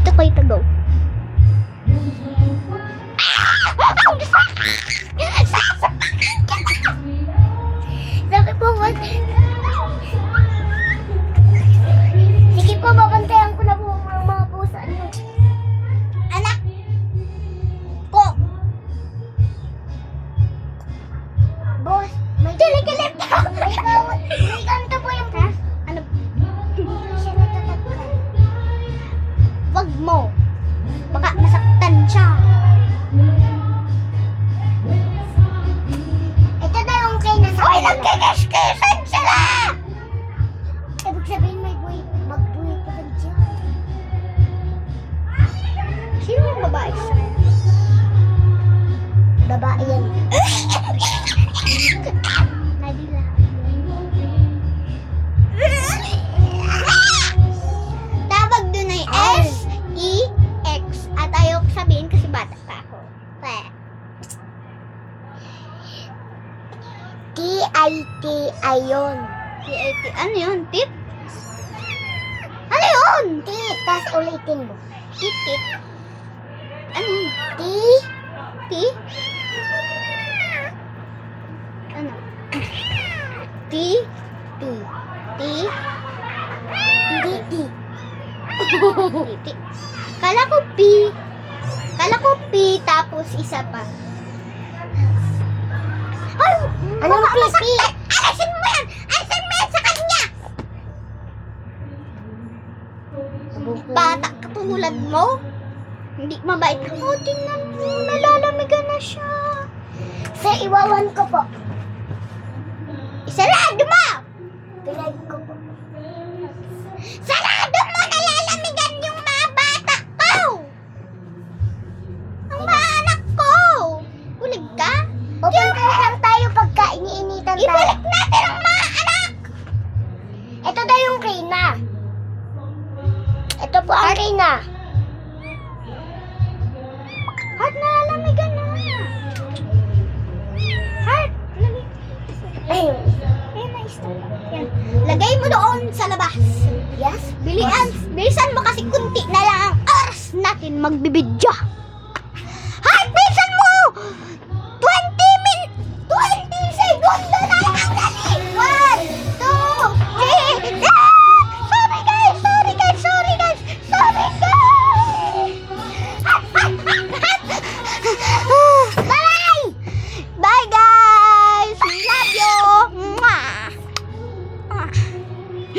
dito kayo tagaw. Sabi po, wag. Sige po, babantayan ko na po ang mga pusa niyo. Anak! Po! Boss, may kilikilip ka! May ganito po yung pusa. Ano? Hindi siya natatagkan. Wag mo! Baka masaktan siya. Ito na yung kay nasa kanila. Uy, nagkikis-kisan sila! Ibig sabihin magbuhay pa rin siya. Sino yung babae siya? Babae yan. Nadila. Tawag dun ay S-E-X. At ayaw ko sabihin kasi bata pa ako. T-I-T-I yun. T-I-T. Ano yun? Tip? Ano yun? Tit. Tapos ulitin mo. Tit. Ano yun? T. T? Ano? T. T. T. T. T. Kala ko P. Tapos isa pa. Ay! Anong P? Alisin mo yan! Alisin mo yan sa kanya! Bata ka tulad mo? Hindi mabait ako. Tingnan mo, nalalamigan na siya. Sa iwawan ko po. Isarado mo! Pinag ko po. Sarado mo! Nalalamigan yung mga bata ko! Ang mga anak ko! Kulig ka? Pupunta lang tayo pagka iniinitan tayo. Ibalik natin ang mga anak! Ito daw yung Reyna. Ito po ang Reyna. Heart, nalalamigan na. Heart, ayun. Ayun, na-stop. Yan. Lagay mo doon sa labas. Yes? Bilisan mo kasi kunti na lang ang oras natin magbibidyo.